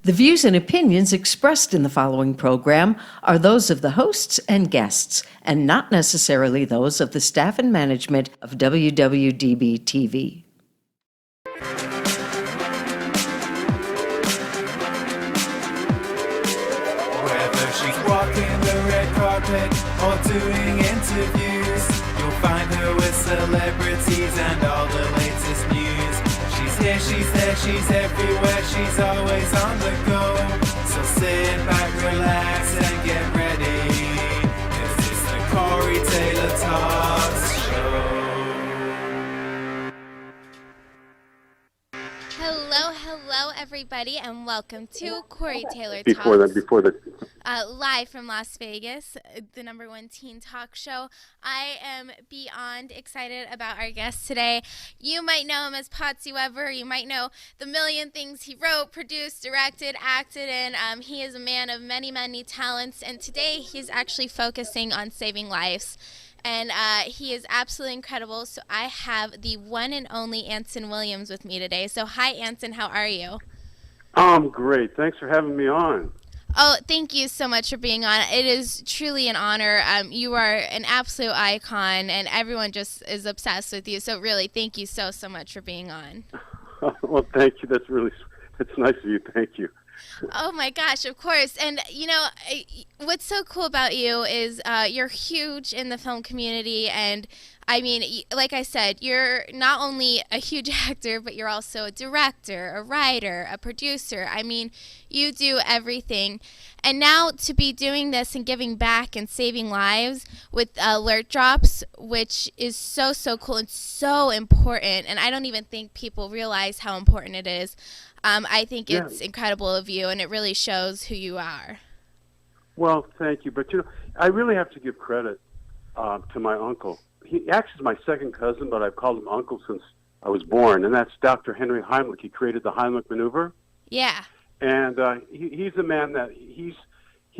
The views and opinions expressed in the following program are those of the hosts and guests, and not necessarily those of the staff and management of WWDB TV. Whether she's walking the red carpet or doing interviews, you'll find her with celebrities and all the latest news. She's here, she's there, she's everywhere, she's always on the go. So sit back, relax, and get ready. This is the Corey Taylor Talks Show. Hello, everybody, and welcome to Corey Taylor Talks. Before that. Live from Las Vegas, the #1 teen talk show. I am beyond excited about our guest today. You might know him as Potsie Weber. You might know the million things he wrote, produced, directed, acted in. He is a man of many, many talents, and today he's actually focusing on saving lives. And he is absolutely incredible. So I have the one and only Anson Williams with me today. So hi, Anson. How are you? I'm great. Thanks for having me on. Oh, thank you so much for being on. It is truly an honor. You are an absolute icon, and everyone just is obsessed with you. So really, thank you so much for being on. Well, thank you. That's nice of you. Thank you. Oh my gosh, of course. And you know, what's so cool about you is you're huge in the film community, and I mean, like I said, you're not only a huge actor, but you're also a director, a writer, a producer. I mean, you do everything. And now to be doing this and giving back and saving lives with alert drops, which is so cool and so important, and I don't even think people realize how important it is. I think it's incredible of you, and it really shows who you are. Well, thank you. But, you know, I really have to give credit to my uncle. He actually is my second cousin, but I've called him uncle since I was born, and that's Dr. Henry Heimlich. He created the Heimlich maneuver. Yeah. And he's a man that he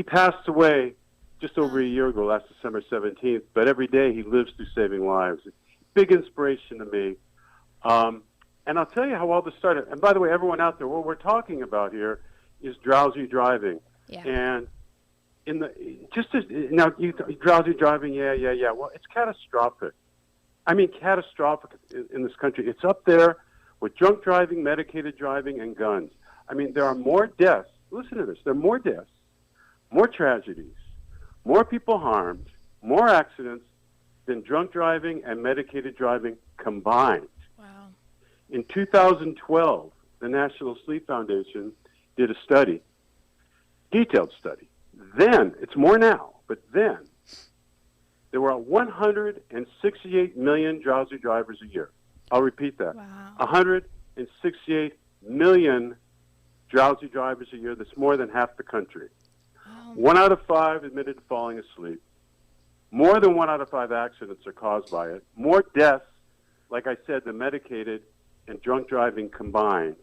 passed away just over a year ago, last December 17th, but every day he lives through saving lives. Big inspiration to me. And I'll tell you how all this started. And by the way, everyone out there, what we're talking about here is drowsy driving. Yeah. And drowsy driving, yeah. Well, it's catastrophic. I mean, catastrophic in this country. It's up there with drunk driving, medicated driving, and guns. I mean, there are more deaths. Listen to this. There are more deaths, more tragedies, more people harmed, more accidents than drunk driving and medicated driving combined. Wow. In 2012, the National Sleep Foundation did a study, detailed study. Then, it's more now, but then, there were 168 million drowsy drivers a year. I'll repeat that. Wow. 168 million drowsy drivers a year. That's more than half the country. Wow. 1 out of 5 admitted to falling asleep. More than 1 out of 5 accidents are caused by it. More deaths, like I said, the medicated and drunk driving combined.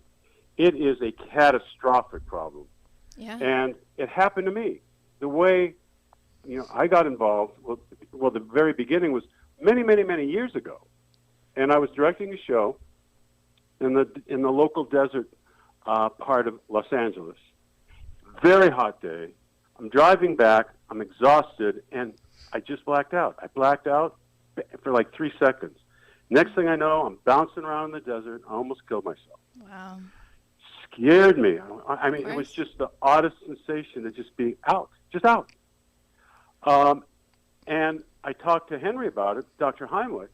It is a catastrophic problem. Yeah. And it happened to me. The way, you know, I got involved, well, the very beginning was many years ago. And I was directing a show in the local desert part of Los Angeles. Very hot day. I'm driving back. I'm exhausted, and I just blacked out. I blacked out for like 3 seconds. Next thing I know, I'm bouncing around in the desert. I almost killed myself. Wow. Scared me. I mean, it was just the oddest sensation to just be out, just out. And I talked to Henry about it, Dr. Heimlich.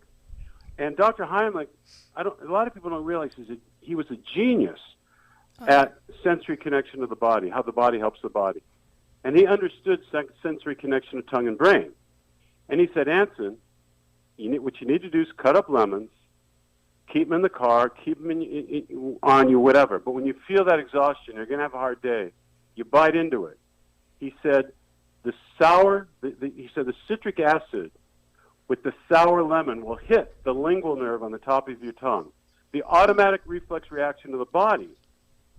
And Dr. Heimlich, a lot of people don't realize he was a genius at sensory connection of the body, how the body helps the body. And he understood sensory connection of tongue and brain. And he said, Anson, what you need to do is cut up lemons, keep them in the car, keep them on you, whatever. But when you feel that exhaustion, you're going to have a hard day. You bite into it. He said, the citric acid with the sour lemon will hit the lingual nerve on the top of your tongue. The automatic reflex reaction of the body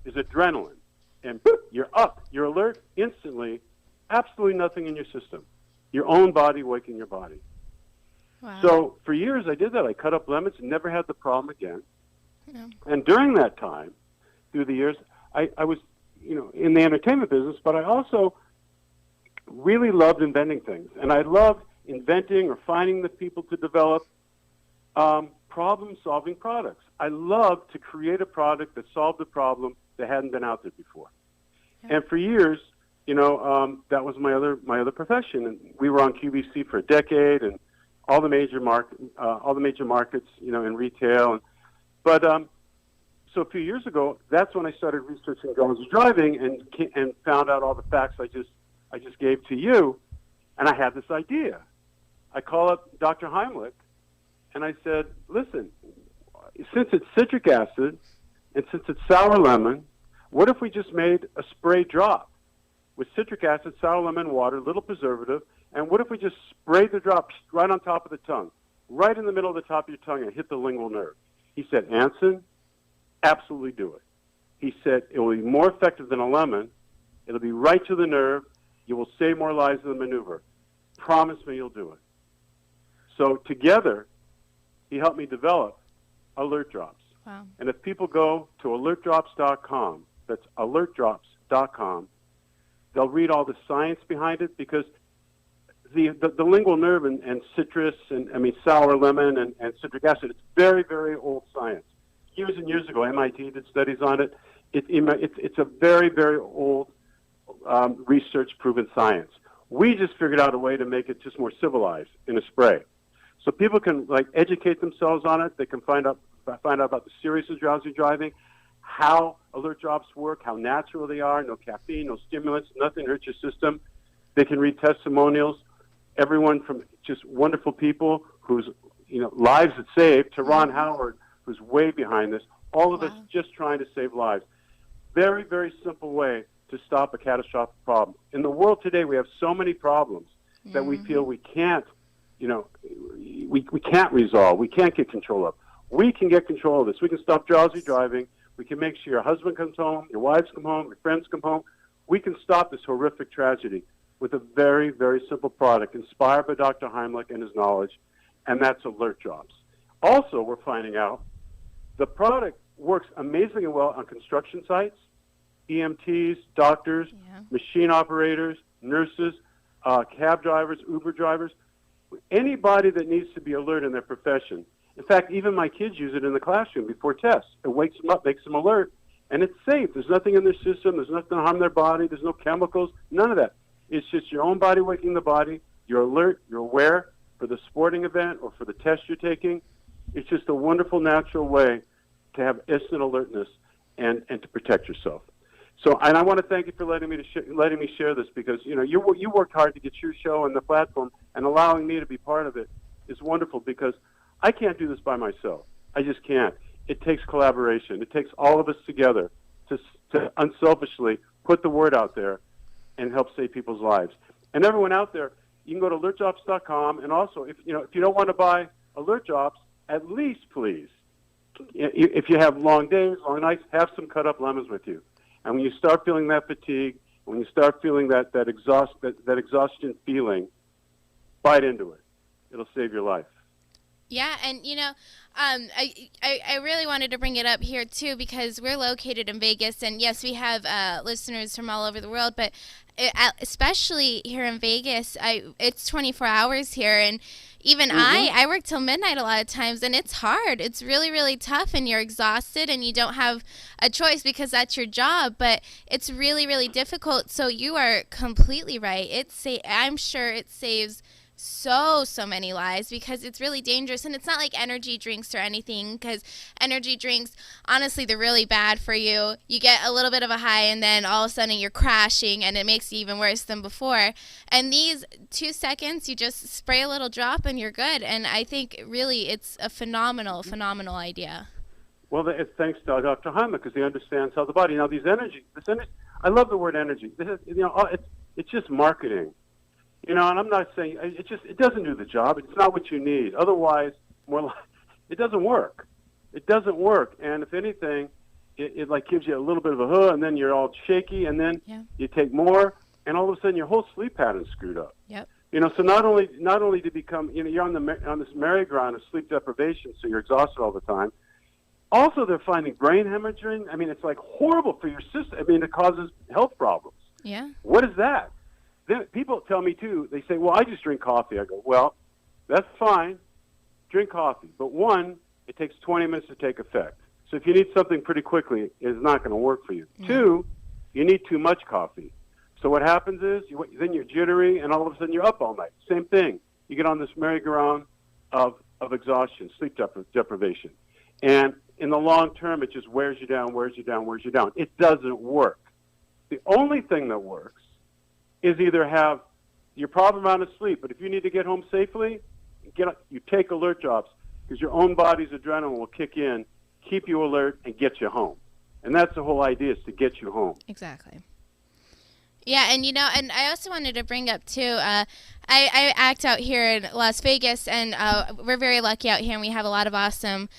is adrenaline. And boop, you're up. You're alert instantly. Absolutely nothing in your system. Your own body waking your body. Wow. So for years I did that. I cut up lemons and never had the problem again. Yeah. And during that time, through the years, I was in the entertainment business, but I also really loved inventing things. And I loved inventing or finding the people to develop problem-solving products. I loved to create a product that solved a problem that hadn't been out there before. Yeah. And for years, that was my other profession. And we were on QVC for a decade, and all the major markets, in retail. So a few years ago, that's when I started researching drowsy driving and found out all the facts I just gave to you, and I had this idea. I call up Dr. Heimlich, and I said, listen, since it's citric acid and since it's sour lemon, what if we just made a spray drop with citric acid, sour lemon, water, little preservative, and what if we just sprayed the drops right on top of the tongue, right in the middle of the top of your tongue and hit the lingual nerve? He said, Anson, absolutely do it. He said, it will be more effective than a lemon. It'll be right to the nerve. You will save more lives in the maneuver. Promise me you'll do it. So together, he helped me develop Alert Drops. Wow. And if people go to alertdrops.com, that's alertdrops.com, they'll read all the science behind it, because the lingual nerve and citrus sour lemon and citric acid, it's very, very old science. Years and years ago, MIT did studies on it. It's a very, very old research-proven science. We just figured out a way to make it just more civilized in a spray. So people can educate themselves on it. They can find out about the seriousness of drowsy driving, how Alert Drops work, how natural they are, no caffeine, no stimulants, nothing hurts your system. They can read testimonials, everyone from just wonderful people whose lives it saved, to Ron Howard, who's way behind this, all of us just trying to save lives. Very, very simple way to stop a catastrophic problem. In the world today, we have so many problems that we feel we can't, we can't resolve, we can't get control of. We can get control of this. We can stop drowsy driving. We can make sure your husband comes home, your wives come home, your friends come home. We can stop this horrific tragedy with a very, very simple product inspired by Dr. Heimlich and his knowledge, and that's Alert Drops. Also, we're finding out the product works amazingly well on construction sites, EMTs, doctors, machine operators, nurses, cab drivers, Uber drivers, anybody that needs to be alert in their profession. In fact, even my kids use it in the classroom before tests. It wakes them up, makes them alert, and it's safe. There's nothing in their system. There's nothing to harm their body. There's no chemicals, none of that. It's just your own body waking the body. You're alert. You're aware for the sporting event or for the test you're taking. It's just a wonderful, natural way to have instant alertness and to protect yourself. So, and I want to thank you for letting me share this, because you worked hard to get your show on the platform, and allowing me to be part of it is wonderful, because I can't do this by myself. I just can't. It takes collaboration. It takes all of us together to unselfishly put the word out there and help save people's lives. And everyone out there, you can go to alertdrops.com, and also if you don't want to buy Alert Drops, at least please, if you have long days, long nights, have some cut up lemons with you. And when you start feeling that fatigue, when you start feeling that exhaustion feeling, bite into it. It'll save your life. Yeah, and I really wanted to bring it up here too, because we're located in Vegas, and yes, we have listeners from all over the world, but especially here in Vegas, it's 24 hours here, and even I work till midnight a lot of times, and it's hard. It's really, really tough, and you're exhausted, and you don't have a choice because that's your job, but it's really, really difficult. So you are completely right. I'm sure it saves so many lives, because it's really dangerous. And it's not like energy drinks or anything, because energy drinks, honestly, they're really bad for you. You get a little bit of a high, and then all of a sudden you're crashing, and it makes you even worse than before. And these 2 seconds, you just spray a little drop and you're good. And I think really it's a phenomenal idea. Well, it's thanks to Dr. Heimlich, because he understands how the body. Now, this energy, I love the word energy. This is, it's just marketing. And I'm not saying it doesn't do the job. It's not what you need. Otherwise, it doesn't work. It doesn't work. And if anything, it gives you a little bit of a huh, and then you're all shaky, and then you take more, and all of a sudden your whole sleep pattern's screwed up. Yep. So not only do you become, you're on this merry-go-round of sleep deprivation, so you're exhausted all the time. Also, they're finding brain hemorrhaging. I mean, it's like horrible for your system. I mean, it causes health problems. Yeah. What is that? Then people tell me, too, they say, well, I just drink coffee. I go, well, that's fine. Drink coffee. But one, it takes 20 minutes to take effect. So if you need something pretty quickly, it's not going to work for you. Mm. Two, you need too much coffee. So what happens is then you're jittery, and all of a sudden you're up all night. Same thing. You get on this merry-go-round of exhaustion, sleep deprivation. And in the long term, it just wears you down, wears you down, wears you down. It doesn't work. The only thing that works is either have your proper amount of sleep, but if you need to get home safely, you take alert drops because your own body's adrenaline will kick in, keep you alert, and get you home. And that's the whole idea, is to get you home. Exactly. Yeah, and and I also wanted to bring up too, I act out here in Las Vegas, and we're very lucky out here, and we have a lot of awesome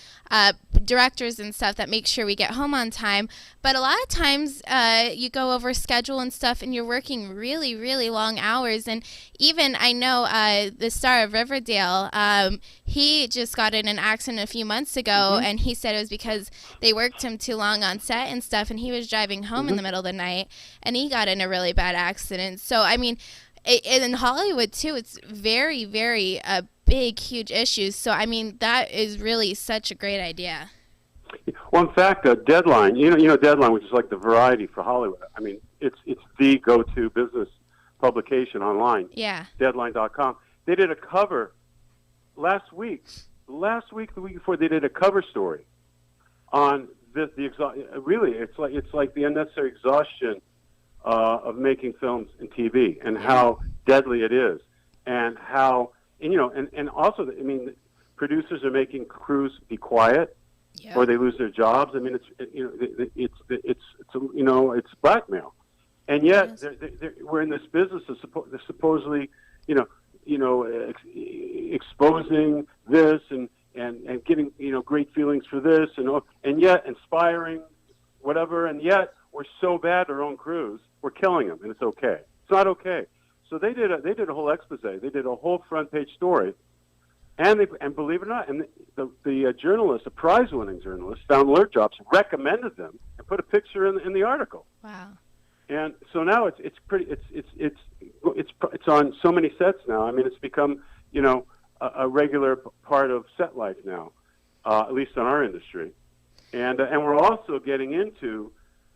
directors and stuff that make sure we get home on time. But a lot of times you go over schedule and stuff, and you're working really, really long hours. And even I know the star of Riverdale, he just got in an accident a few months ago, and he said it was because they worked him too long on set and stuff, and he was driving home in the middle of the night, and he got in a really bad accident. So, I mean, in Hollywood, too, it's very, very big, huge issues. So, I mean, that is really such a great idea. Well, in fact, Deadline, you know Deadline, which is like the Variety for Hollywood. I mean, it's the go-to business publication online. Yeah. Deadline.com. They did a cover last week, the week before, they did a cover story on this. Really, it's like the unnecessary exhaustion of making films and TV, and how deadly it is, and how and also, I mean, producers are making crews be quiet, or they lose their jobs. I mean, it's blackmail, and yet we're in this business of supposedly exposing this and getting great feelings for this, and yet inspiring whatever, and yet we're so bad at our own crews, we're killing them, and it's okay. It's not okay. So they did a whole expose. They did a whole front page story, and believe it or not, and the journalist, a prize-winning journalist, found alert drops, recommended them, and put a picture in the article. Wow. And so now it's on so many sets now. I mean, it's become a regular part of set life now, at least in our industry, and we're also getting into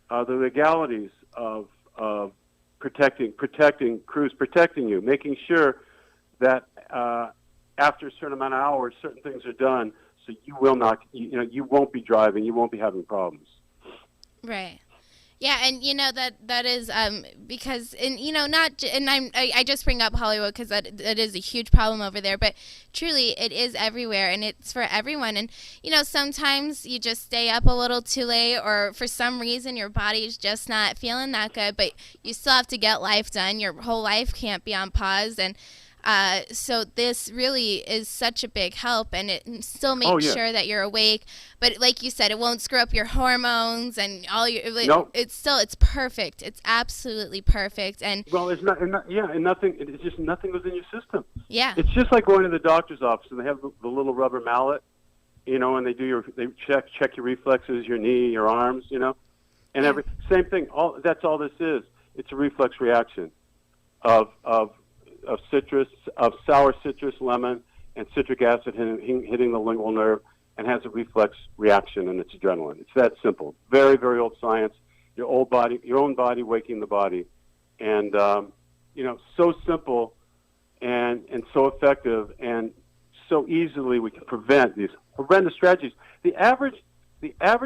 the legalities of protecting crews, protecting you, making sure that after a certain amount of hours, certain things are done, so you will not, you won't be driving, you won't be having problems. Right. Yeah, and that is because I just bring up Hollywood because that is a huge problem over there, but truly it is everywhere, and it's for everyone. And sometimes you just stay up a little too late, or for some reason your body's just not feeling that good, but you still have to get life done. Your whole life can't be on pause, and so this really is such a big help, and it still makes sure that you're awake. But like you said, it won't screw up your hormones and all your. It's perfect. It's absolutely perfect. And and nothing. It's just nothing was in your system. Yeah. It's just like going to the doctor's office and they have the little rubber mallet, and they check your reflexes, your knee, your arms, and same thing. That's all this is. It's a reflex reaction of sour citrus, lemon, and citric acid hitting the lingual nerve, and has a reflex reaction, and it's adrenaline. It's that simple. Very, very old science. Your own body waking the body, and so simple, and so effective, and so easily we can prevent these horrendous tragedies. The average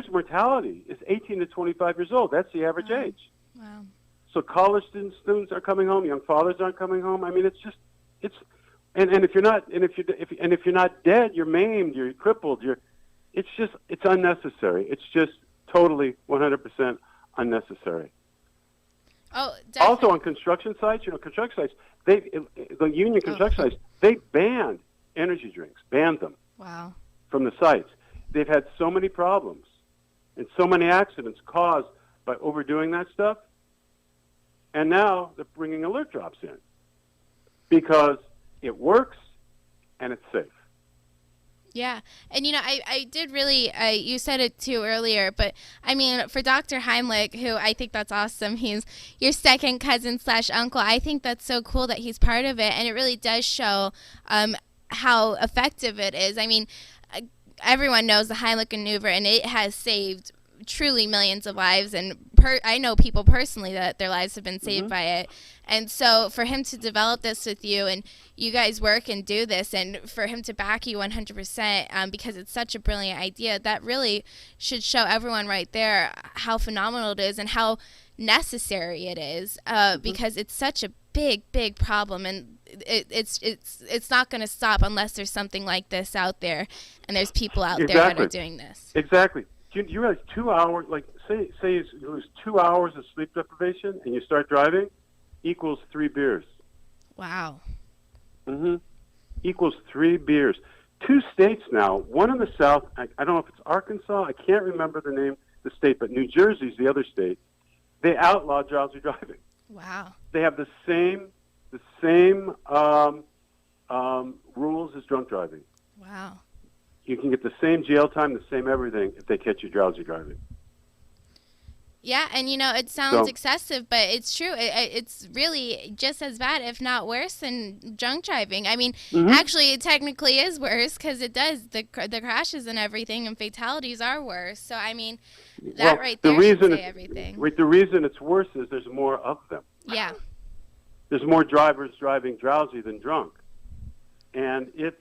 mortality is 18 to 25 years old. That's the average age. Wow. So college students are coming home. Young fathers aren't coming home. I mean, and if you're not dead, you're maimed, you're crippled. It's unnecessary. It's just totally 100% unnecessary. Oh, definitely. Also on construction sites, the union construction sites, they banned energy drinks, banned them. Wow. From the sites. They've had so many problems and so many accidents caused by overdoing that stuff. And now they're bringing alert drops in because it works and it's safe. Yeah. And, I did really, you said it too earlier, but I mean, for Dr. Heimlich, who I think that's awesome, he's your second cousin / uncle. I think that's so cool that he's part of it. And it really does show how effective it is. I mean, everyone knows the Heimlich maneuver, and it has saved truly millions of lives, and I know people personally that their lives have been saved by it. And so for him to develop this with you, and you guys work and do this, and for him to back you 100% because it's such a brilliant idea, that really should show everyone right there how phenomenal it is and how necessary it is, because it's such a big problem, and it's not going to stop unless there's something like this out there, and there's people out there that are doing this. Exactly. Do you realize 2 hours, like say you lose 2 hours of sleep deprivation and you start driving, equals 3 beers. Wow. Equals 3 beers. 2 states now, one in the South, I don't know if it's Arkansas, I can't remember the name of the state, but New Jersey's the other state. They outlaw drowsy driving. Wow. They have the same rules as drunk driving. Wow. You can get the same jail time, the same everything if they catch you drowsy driving. Yeah, and it sounds excessive, but it's true. It's really just as bad, if not worse, than drunk driving. I mean, actually, it technically is worse because it does. The crashes and everything and fatalities are worse. So, I mean, that right there should say everything. The reason it's worse is there's more of them. Yeah. There's more drivers driving drowsy than drunk. And it's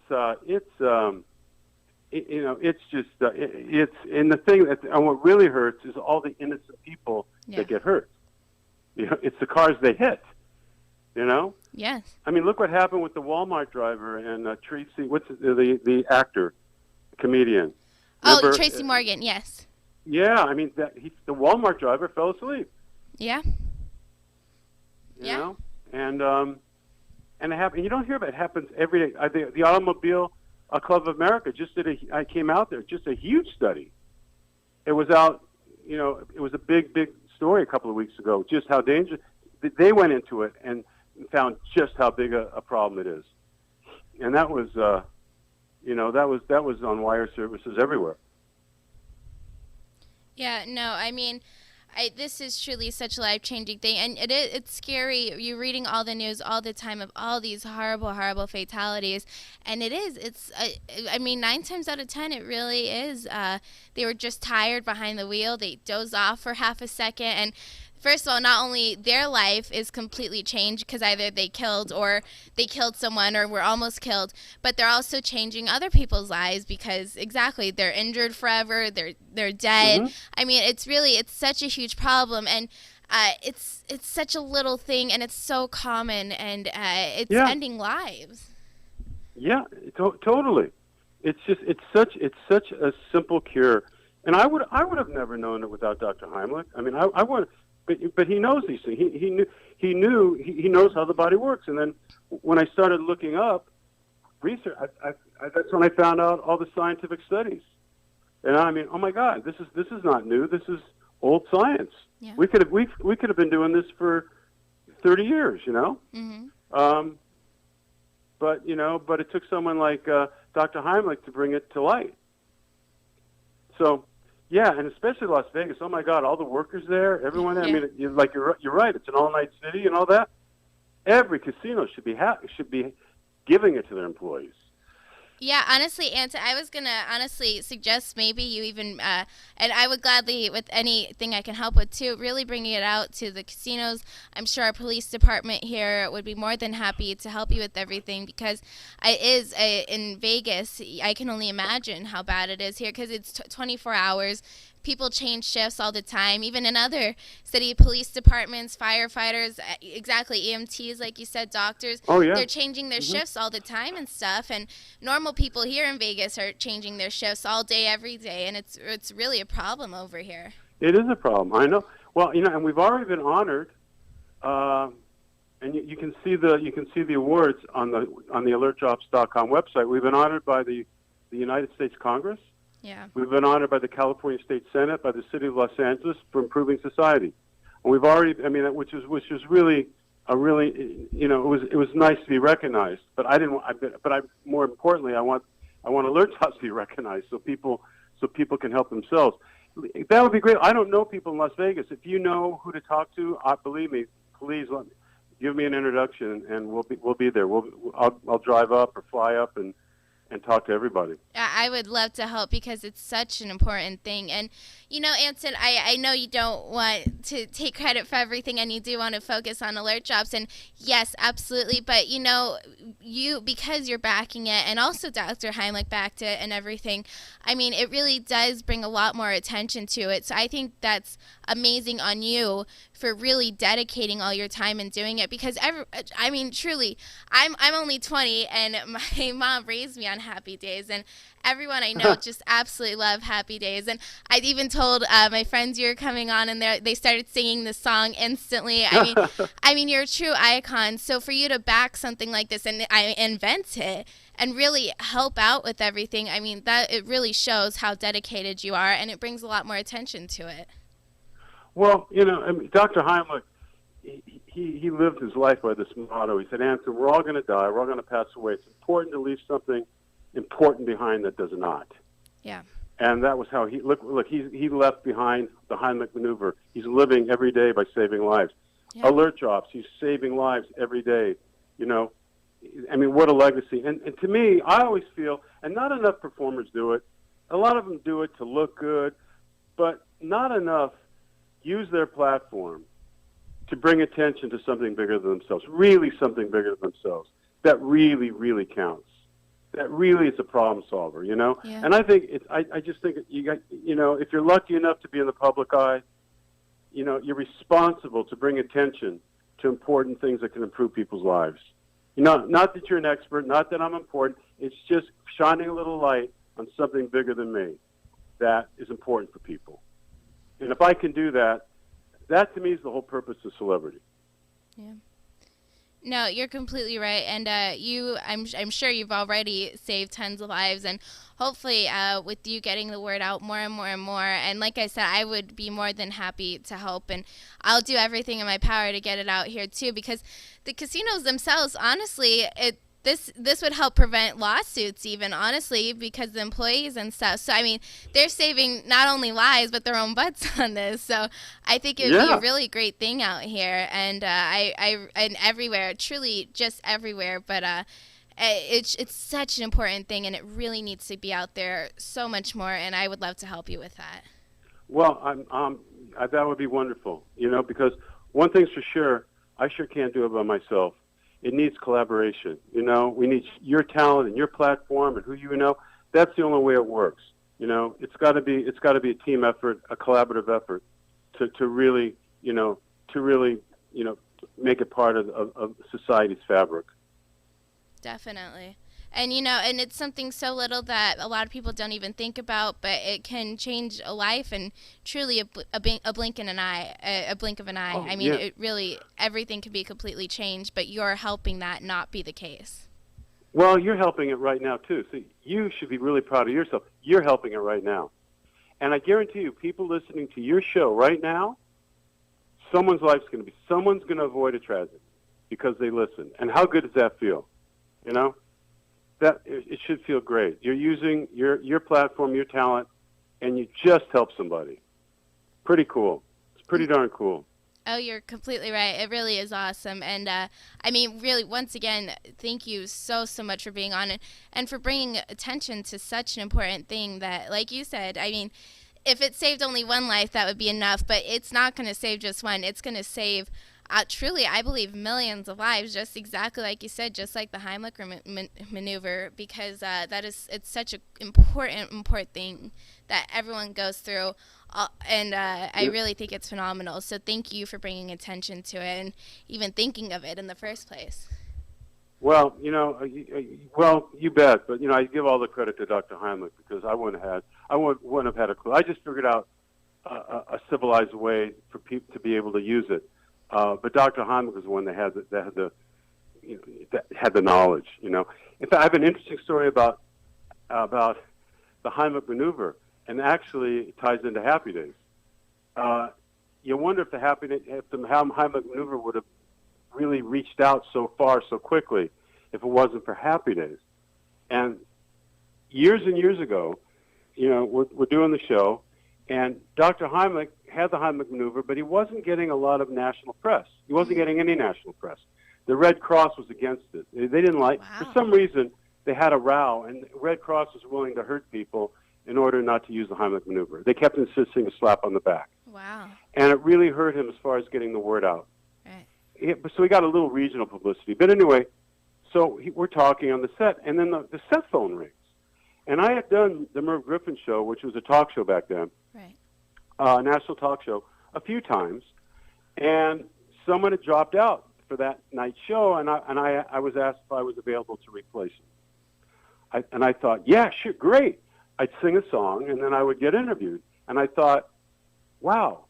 just, and the thing and what really hurts is all the innocent people that get hurt. It's the cars they hit, Yes. I mean, look what happened with the Walmart driver and Tracy, the actor, comedian. Remember, Tracy Morgan, yes. Yeah, I mean, the Walmart driver fell asleep. Yeah. You know? And it happened. You don't hear about it. It happens every day. The Automobile Club of America I came out there, just a huge study. It was out, it was a big story a couple of weeks ago, just how dangerous. They went into it and found just how big a problem it is. And that was, that was on wire services everywhere. Yeah, no, I mean, this is truly such a life-changing thing, and it's scary. You're reading all the news all the time of all these horrible fatalities, and I mean, 9 times out of 10, it really is. They were just tired behind the wheel. They dozed off for half a second, and first of all, not only their life is completely changed because either they killed someone or were almost killed, but they're also changing other people's lives because exactly they're injured forever, they're dead. I mean, it's such a huge problem, and it's such a little thing, and it's so common, and it's ending lives. Yeah, totally. It's such a simple cure, and I would have never known it without Dr. Heimlich. I mean, I would. But he knows these things. He knows how the body works. And then when I started looking up research, that's when I found out all the scientific studies. And I mean, oh my God, this is not new. This is old science. Yeah. We could have been doing this for 30 years, But it took someone like Dr. Heimlich to bring it to light. So. Yeah, and especially Las Vegas. Oh my God, all the workers there, everyone there. I mean, you're right. It's an all-night city and all that. Every casino should be giving it to their employees. Yeah, honestly, Anson, I was going to suggest maybe you even, and I would gladly, with anything I can help with too, really bringing it out to the casinos. I'm sure our police department here would be more than happy to help you with everything because it is in Vegas. I can only imagine how bad it is here because it's 24 hours. People change shifts all the time, even in other city police departments, firefighters, exactly, EMTs, like you said, doctors. Oh, yeah. They're changing their shifts all the time and stuff, and normal people here in Vegas are changing their shifts all day, every day, and it's really a problem over here. It is a problem, I know. Well, and we've already been honored, and you can see the awards on the alertdrops.com website. We've been honored by the United States Congress. Yeah. We've been honored by the California State Senate, by the City of Los Angeles for improving society, and we've already. I mean, which was really it was nice to be recognized. But more importantly, I want I want alert jobs to be recognized so people can help themselves. That would be great. I don't know people in Las Vegas. If you know who to talk to, believe me, please give me an introduction, and we'll be there. I'll drive up or fly up and talk to everybody. I would love to help because it's such an important thing. And, you know, Anson, I know you don't want to take credit for everything, and you do want to focus on alert jobs. And yes, absolutely. But, you know, because you're backing it, and also Dr. Heimlich backed it and everything, I mean, it really does bring a lot more attention to it. So I think that's amazing on you for really dedicating all your time and doing it, because I mean, truly, I'm only 20, and my mom raised me on Happy Days, and everyone I know just absolutely love Happy Days. And I even told my friends you were coming on, and they started singing the song instantly. I mean, you're a true icon. So for you to back something like this and I invent it and really help out with everything, I mean, that it really shows how dedicated you are, and it brings a lot more attention to it. Well, you know, I mean, Dr. Heimlich, he lived his life by this motto. He said, Anson, we're all going to die. We're all going to pass away. It's important to leave something important behind that does not. Yeah. And that was how he he left behind the Heimlich maneuver. He's living every day by saving lives. Yeah. Alert jobs, he's saving lives every day. You know, I mean, what a legacy. And to me, I always feel, and not enough performers do it. A lot of them do it to look good, but not enough use their platform to bring attention to something bigger than themselves, really something bigger than themselves, that really, really counts, that really is a problem solver, you know? Yeah. And I think, I just think, you know, if you're lucky enough to be in the public eye, you know, you're responsible to bring attention to important things that can improve people's lives. You know, not that you're an expert, not that I'm important, it's just shining a little light on something bigger than me that is important for people. And if I can do that, that to me is the whole purpose of celebrity. Yeah. No, you're completely right. And I'm sure you've already saved tons of lives. And hopefully with you getting the word out more and more and more. And like I said, I would be more than happy to help. And I'll do everything in my power to get it out here, too, because the casinos themselves, honestly, This would help prevent lawsuits even, honestly, because the employees and stuff. So, I mean, they're saving not only lives, but their own butts on this. So I think it would be a really great thing out here. And and everywhere, truly just everywhere. But it's such an important thing, and it really needs to be out there so much more. And I would love to help you with that. Well, that would be wonderful, you know, because one thing's for sure, I sure can't do it by myself. It needs collaboration. You know, we need your talent and your platform and who you know. That's the only way it works. You know, it's got to be a team effort, a collaborative effort to really make it part of society's fabric. Definitely. And, you know, and it's something so little that a lot of people don't even think about, but it can change a life and truly a blink of an eye. Oh, I mean, it really, everything can be completely changed, but you're helping that not be the case. Well, you're helping it right now, too. So you should be really proud of yourself. You're helping it right now. And I guarantee you, people listening to your show right now, someone's going to avoid a tragedy because they listen. And how good does that feel? You know? That it should feel great. You're using your platform, your talent, and you just help somebody. Pretty cool. It's pretty darn cool. Oh, you're completely right. It really is awesome. And, I mean, really, once again, thank you so much for being on and for bringing attention to such an important thing that, like you said, I mean, if it saved only one life, that would be enough. But it's not going to save just one. It's going to save truly, I believe, millions of lives, just exactly like you said, just like the Heimlich maneuver, because it's such an important thing that everyone goes through, and I really think it's phenomenal. So thank you for bringing attention to it and even thinking of it in the first place. Well, you know, you bet. But you know, I give all the credit to Dr. Heimlich because I wouldn't have had a clue. I just figured out a civilized way for people to be able to use it. But Dr. Heimlich was the one that had the knowledge. You know, in fact, I have an interesting story about the Heimlich maneuver, and actually it ties into Happy Days. You wonder if the Heimlich maneuver would have really reached out so far so quickly if it wasn't for Happy Days. And years and years ago, we're doing the show, and Dr. Heimlich had the Heimlich maneuver, but he wasn't getting a lot of national press. He wasn't getting any national press. The Red Cross was against it. They didn't like, for some reason, they had a row, and the Red Cross was willing to hurt people in order not to use the Heimlich maneuver. They kept insisting a slap on the back. Wow. And it really hurt him as far as getting the word out. Right. So he got a little regional publicity. But anyway, we're talking on the set, and then the set phone rings. And I had done the Merv Griffin show, which was a talk show back then, right, national talk show, a few times, and someone had dropped out for that night's show, and I was asked if I was available to replace him. And I thought, yeah, sure, great. I'd sing a song, and then I would get interviewed. And I thought, wow,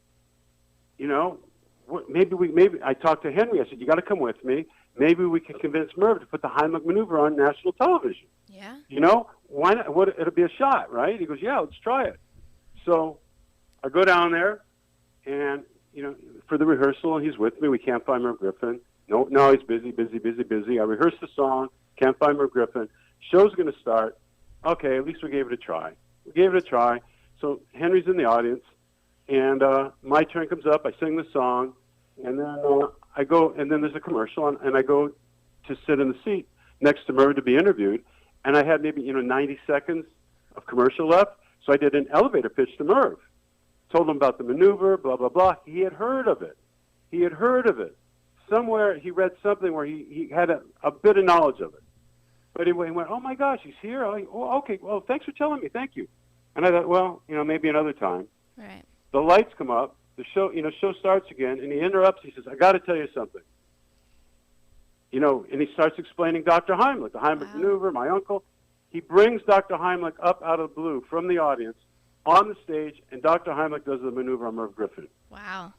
maybe I talked to Henry. I said, you got to come with me. Maybe we can convince Merv to put the Heimlich maneuver on national television. Yeah. Why not? It'll be a shot, right? He goes, yeah, let's try it. So I go down there, and, for the rehearsal, he's with me. We can't find Merv Griffin. No, he's busy. I rehearse the song, can't find Merv Griffin. Show's going to start. Okay, at least we gave it a try. So Henry's in the audience, and my turn comes up. I sing the song, and then I go, and then there's a commercial, and I go to sit in the seat next to Merv to be interviewed, and I had maybe 90 seconds of commercial left, so I did an elevator pitch to Merv. Told him about the maneuver, blah, blah, blah. He had heard of it. Somewhere he read something where he had a bit of knowledge of it. But he went, oh, my gosh, he's here? Oh, okay, well, thanks for telling me. Thank you. And I thought, well, maybe another time. Right. The lights come up. The show, show starts again, and he interrupts. He says, I got to tell you something. And he starts explaining Dr. Heimlich, the Heimlich maneuver, my uncle. He brings Dr. Heimlich up out of the blue from the audience on the stage, and Dr. Heimlich does the maneuver on Merv Griffin. Wow.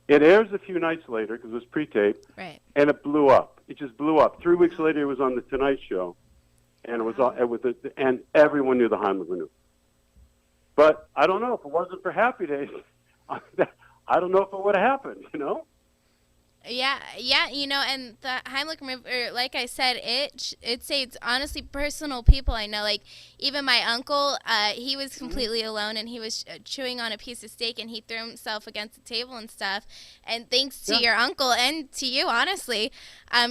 It airs a few nights later because it was pre-taped, right, and it blew up. It just blew up. 3 weeks later, it was on the Tonight Show, and it was and everyone knew the Heimlich maneuver. But I don't know if it wasn't for Happy Days. I don't know if it would have happened. Yeah, and the Heimlich maneuver, like I said, it saves, honestly, personal people I know. Like, even my uncle, he was completely alone, and he was chewing on a piece of steak, and he threw himself against the table and stuff. And thanks to your uncle and to you, honestly,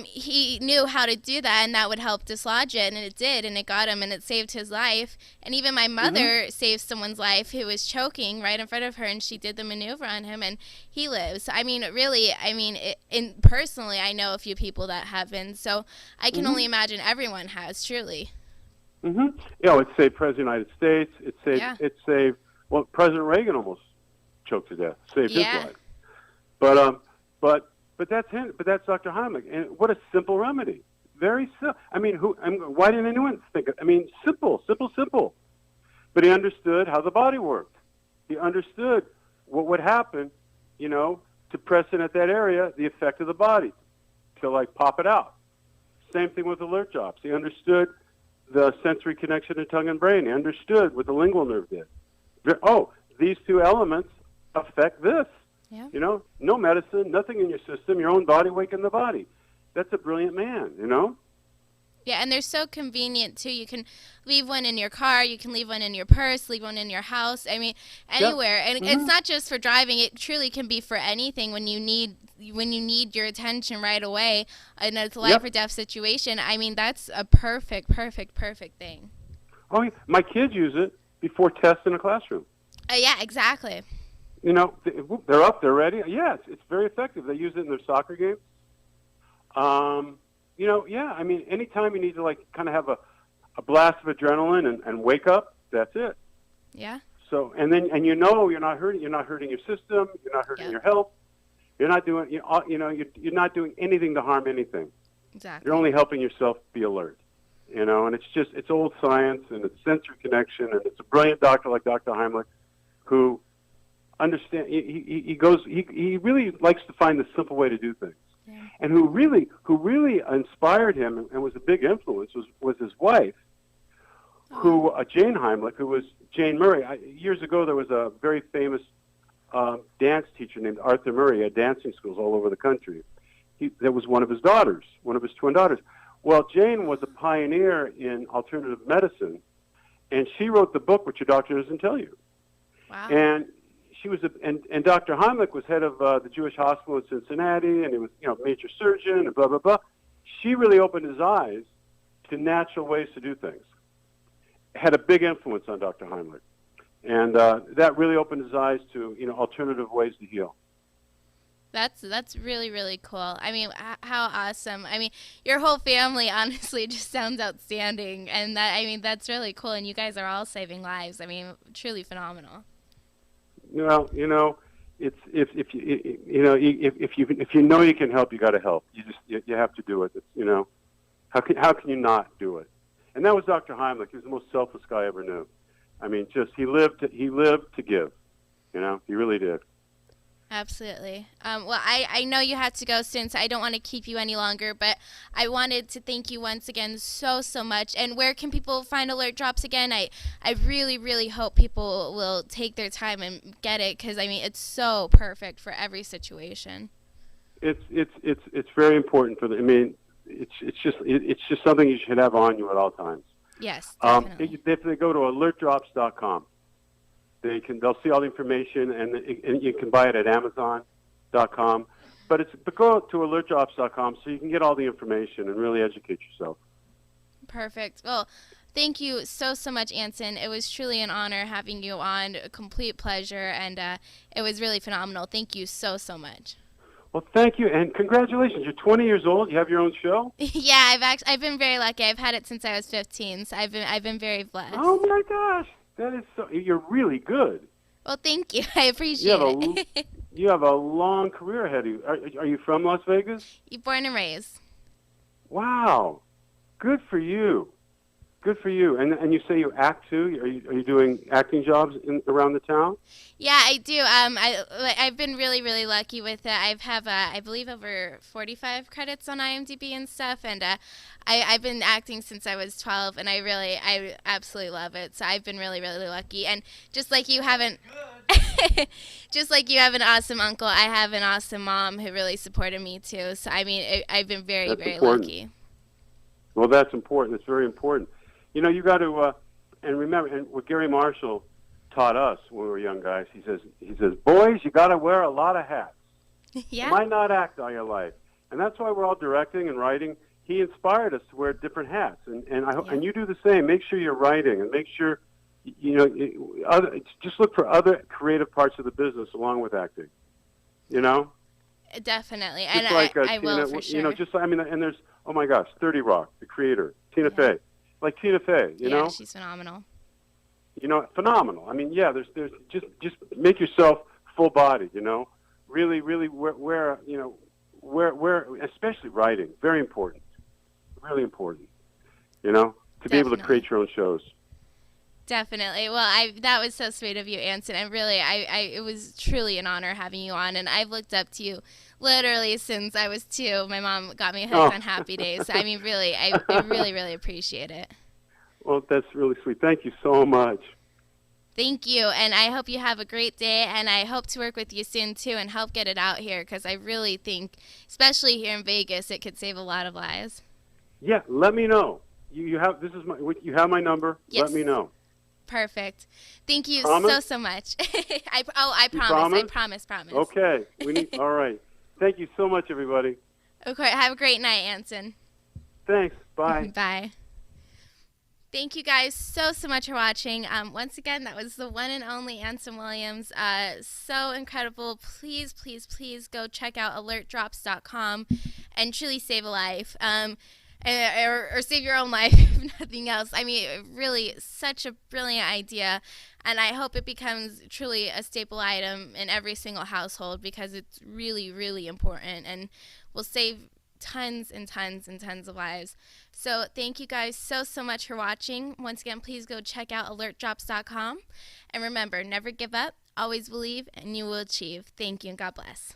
he knew how to do that, and that would help dislodge it, and it did, and it got him, and it saved his life. And even my mother saved someone's life who was choking right in front of her, and she did the maneuver on him, and he lives. Personally, I know a few people that have been, so I can only imagine everyone has, truly. It saved President of the United States. It saved, well, President Reagan almost choked to death, saved his life. But that's him. But that's Dr. Heimlich, and what a simple remedy. Very simple. Why didn't anyone think of it? Simple. But he understood how the body worked. He understood what would happen, to press in at that area, the effect of the body, to pop it out. Same thing with alert drops. He understood the sensory connection to tongue and brain. He understood what the lingual nerve did. Oh, these two elements affect this. Yeah. No medicine, nothing in your system, your own body waking the body. That's a brilliant man, Yeah, and they're so convenient, too. You can leave one in your car, you can leave one in your purse, leave one in your house, anywhere. And it's not just for driving. It truly can be for anything when you need your attention right away, and it's a life or death situation. That's a perfect thing. Oh, yeah. My kids use it before tests in a classroom. Yeah, exactly. They're up, they're ready. Yeah, it's very effective. They use it in their soccer games. Anytime you need to kind of have a blast of adrenaline and wake up, that's it. Yeah. So you're not hurting your system, you're not hurting your health. You're not doing you're not doing anything to harm anything. Exactly. You're only helping yourself be alert. And it's old science, and it's sensory connection, and it's a brilliant doctor like Dr. Heimlich who understand he really likes to find the simple way to do things. Yeah. And who really inspired him and was a big influence was his wife, Jane Heimlich, who was Jane Murray. Years ago, there was a very famous dance teacher named Arthur Murray at dancing schools all over the country. That was one of his twin daughters. Well, Jane was a pioneer in alternative medicine, and she wrote the book, which your doctor doesn't tell you. Wow. And she was, and Dr. Heimlich was head of the Jewish hospital in Cincinnati, and he was, major surgeon, and blah blah blah. She really opened his eyes to natural ways to do things. Had a big influence on Dr. Heimlich, and that really opened his eyes to alternative ways to heal. That's really, really cool. I mean, how awesome. I mean, your whole family honestly just sounds outstanding, and that's really cool, and you guys are all saving lives. I mean, truly phenomenal. Well, it's if you know you can help, you got to help. You have to do it. It's, how can you not do it? And that was Dr. Heimlich. He was the most selfless guy I ever knew. I mean, he lived to give. He really did. Absolutely. Well, I know you have to go soon, so I don't want to keep you any longer, but I wanted to thank you once again so much. And where can people find Alert Drops again? I really, really hope people will take their time and get it, because, I mean, it's so perfect for every situation. It's very important for the, I mean, it's just something you should have on you at all times. Yes, definitely. If they go to alertdrops.com, they'll see all the information, and you can buy it at Amazon.com. But go to alertdrops.com so you can get all the information and really educate yourself. Perfect. Well, thank you so much, Anson. It was truly an honor having you on. A complete pleasure, and it was really phenomenal. Thank you so much. Well, thank you, and congratulations. You're 20 years old. You have your own show. Yeah, I've been very lucky. I've had it since I was 15, so I've been very blessed. Oh my gosh. That is so. You're really good. Well, thank you. I appreciate it. You have a long career ahead of you. Are you from Las Vegas? You're born and raised. Wow, good for you. Good for you. And you say you act too? Are you doing acting jobs around the town? Yeah, I do. I've been really, really lucky with it. I believe, over 45 credits on IMDb and stuff, and I've been acting since I was 12, and I absolutely love it. So I've been really, really lucky. And just like you have just like you have an awesome uncle, I have an awesome mom who really supported me too. So I mean, I've been very, very lucky. Well, that's important. It's very important. You got to, and remember, and what Gary Marshall taught us when we were young guys, he says, boys, you got to wear a lot of hats. Yeah. You might not act all your life. And that's why we're all directing and writing. He inspired us to wear different hats. And I hope, and you do the same. Make sure you're writing, and make sure, just look for other creative parts of the business along with acting. Definitely. Just And like, I will, for sure. And there's, oh my gosh, 30 Rock, the creator, Tina Fey. Like Tina Fey, you know? Yeah, she's phenomenal. Phenomenal. I mean, yeah, there's just make yourself full body, Really, really wear especially writing, very important. Really important, to be able to create your own shows. Definitely. Well, that was so sweet of you, Anson. And really, it was truly an honor having you on. And I've looked up to you literally since I was 2. My mom got me hooked on Happy Days. So, I mean, really, I really, really appreciate it. Well, that's really sweet. Thank you so much. Thank you. And I hope you have a great day. And I hope to work with you soon, too, and help get it out here, because I really think, especially here in Vegas, it could save a lot of lives. Yeah, let me know. You have my number. Yes. Let me know. Perfect. Thank you so much. I promise. Okay. All right. Thank you so much, everybody. Okay. Have a great night, Anson. Thanks. Bye. Bye. Thank you guys so much for watching. Once again, that was the one and only Anson Williams. So incredible. Please go check out alertdrops.com and truly save a life. Or save your own life, if nothing else. I mean, really, such a brilliant idea, and I hope it becomes truly a staple item in every single household, because it's really, really important and will save tons and tons and tons of lives. So thank you guys so much for watching. Once again, please go check out alertdrops.com, and remember, never give up, always believe, and you will achieve. Thank you, and God bless.